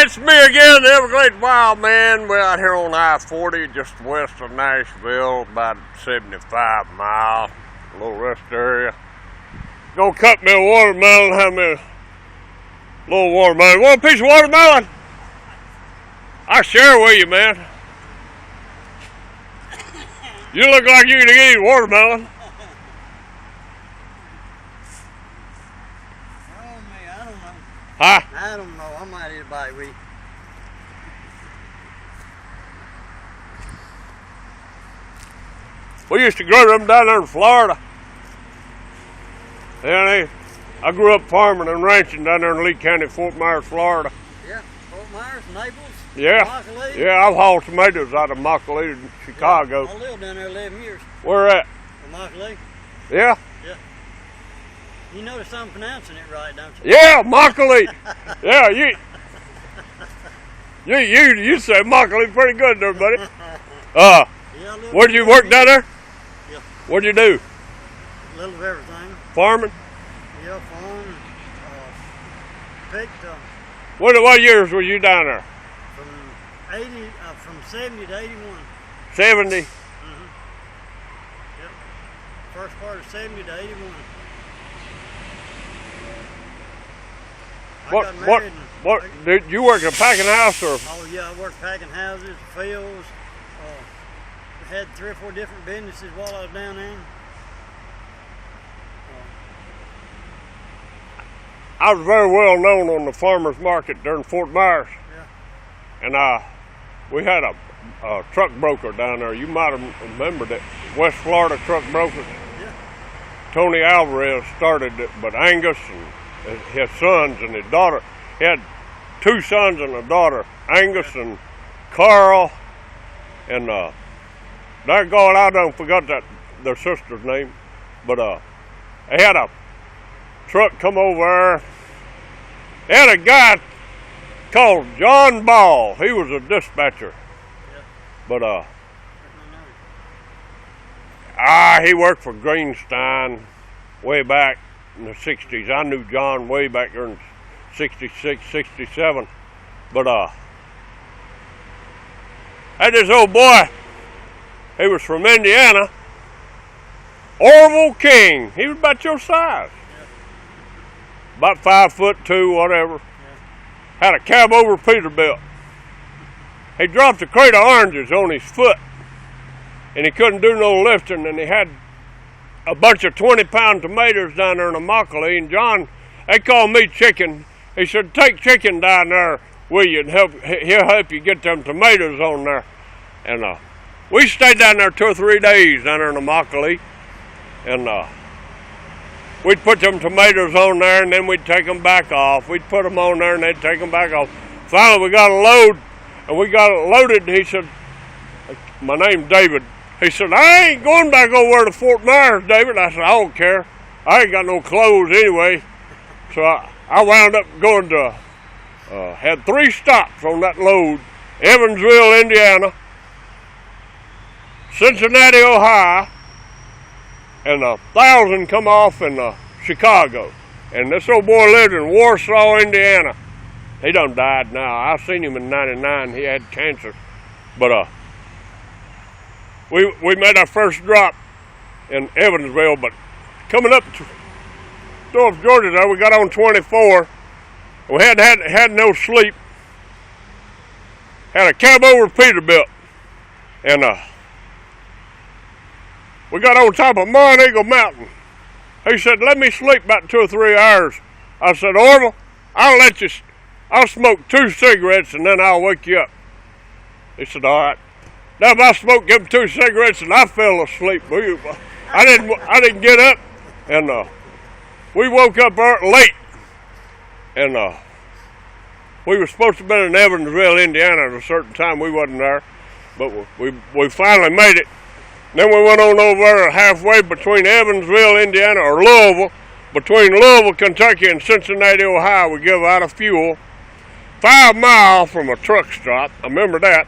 It's me again, the Everglades Wild Man. We're out here on I-40, just west of Nashville, about 75 miles, a little rest area. Gonna cut me a watermelon, have me a little watermelon. Want a piece of watermelon? I'll share with you, man. You look like you can eat watermelon. I don't know. Huh? I don't know. I might eat a bite with you. We used to grow them down there in Florida. I grew up farming and ranching down there in Lee County, Fort Myers, Florida. Yeah, Fort Myers, Naples. Yeah, Immokalee. yeah, I've hauled tomatoes out of Immokalee in Chicago. Yeah, I lived down there 11 years. Where at? Immokalee. Yeah? Yeah. You notice I'm pronouncing it right, don't you? Yeah, Immokalee. Yeah, you say Immokalee pretty good there, buddy. Yeah, Where'd you work down there? Yeah. What'd you do? A little of everything. Farming? Yeah, farming. Picked What years were you down there? from 70 to 81. 70? Yep. First part of 70 to 81. What did you work at a packing house or? Oh yeah, I worked packing houses, fields. Had 3 or 4 different businesses while I was down there. I was very well known on the farmers market during Fort Myers. Yeah. And we had a truck broker down there. You might have remembered it. West Florida truck broker. Yeah. Tony Alvarez started it, but Angus and his sons and his daughter. He had 2 sons and a daughter, Angus and Carl. And God, I don't forgot their sister's name. But they had a truck come over there. They had a guy called John Ball. He was a dispatcher. Yeah. But he worked for Greenstein way back in the 60s. I knew John way back there in 66, 67. But had this old boy. He was from Indiana. Orville King. He was about your size. Yeah. About 5'2", whatever. Yeah. Had a cab over Peterbilt. He dropped a crate of oranges on his foot. And he couldn't do no lifting. And he had a bunch of 20-pound tomatoes down there in Immokalee. And John, they called me Chicken. He said, take Chicken down there with you and he'll help you get them tomatoes on there. And we stayed down there 2 or 3 days down there in Immokalee. And we'd put them tomatoes on there and then we'd take them back off. We'd put them on there and they'd take them back off. Finally, we got a load and we got it loaded. And he said, my name's David. He said, I ain't going back over to Fort Myers, David. I said, I don't care. I ain't got no clothes anyway. So I wound up going to, had 3 stops on that load. Evansville, Indiana. Cincinnati, Ohio, and 1,000 come off in Chicago. And this old boy lived in Warsaw, Indiana. He done died now. I seen him in '99. He had cancer. But we made our first drop in Evansville. But coming up to North Georgia, there we got on 24. We had no sleep. Had a cab over Peterbilt, and we got on top of Monteagle Mountain. He said, let me sleep about 2 or 3 hours. I said, Orville, I'll smoke 2 cigarettes and then I'll wake you up. He said, all right. Now if I smoked him 2 cigarettes and I fell asleep, I didn't get up. And we woke up late. And we were supposed to have been in Evansville, Indiana at a certain time. We wasn't there. But we finally made it. Then we went on over halfway between Evansville, Indiana, or Louisville, between Louisville, Kentucky, and Cincinnati, Ohio. We give out of fuel 5 miles from a truck stop. I remember that.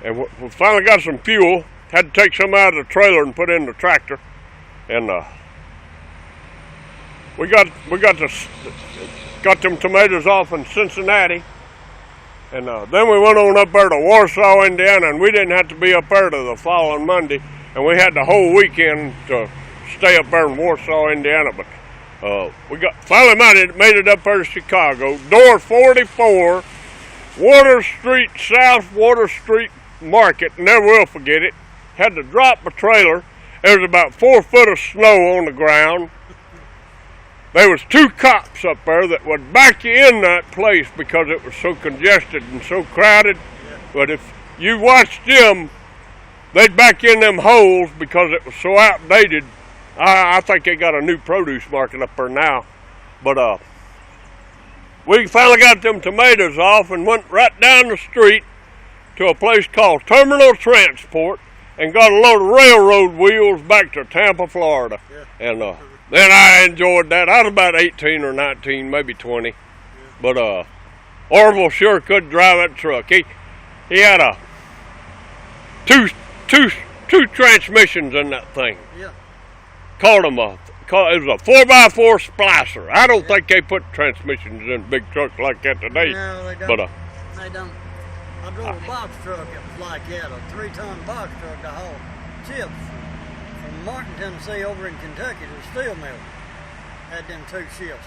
And we finally got some fuel. Had to take some out of the trailer and put in the tractor. And we got them tomatoes off in Cincinnati. And then we went on up there to Warsaw, Indiana, and we didn't have to be up there to the following Monday. And we had the whole weekend to stay up there in Warsaw, Indiana. But we finally made it up there to Chicago. Door 44, Water Street, South Water Street Market. Never will forget it. Had to drop a trailer. There was about 4 foot of snow on the ground. There was 2 cops up there that would back you in that place because it was so congested and so crowded. Yeah. But if you watched them, they'd back you in them holes because it was so outdated. I think they got a new produce market up there now. But we finally got them tomatoes off and went right down the street to a place called Terminal Transport and got a load of railroad wheels back to Tampa, Florida. Yeah. And then I enjoyed that. I was about 18 or 19, maybe 20. Yeah. But Orville sure could drive that truck. He had a two transmissions in that thing. Yeah. It was a 4x4 splicer. I don't think they put transmissions in big trucks like that today. No, they don't. But they don't. I drove a box truck that was like that, a 3-ton box truck to haul chips from Martin, Tennessee over in Kentucky to the steel mill. Had them 2 shifts.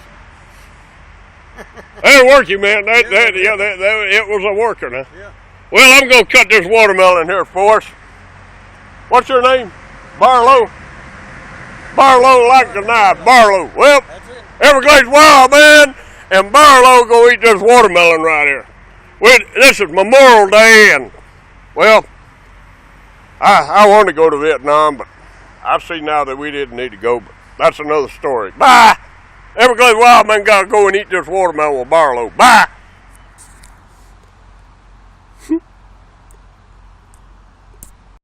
That'll work you, man. It was a worker, huh? Yeah. Well, I'm going to cut this watermelon here for us. What's your name? Barlow? Barlow like the knife. Barlow. Well, Everglades Wild Man and Barlow go eat this watermelon right here. This is Memorial Day, and, well, I want to go to Vietnam, but I see now that we didn't need to go, but that's another story. Bye! Everglades Wild Man got to go and eat this watermelon with Barlow. Bye!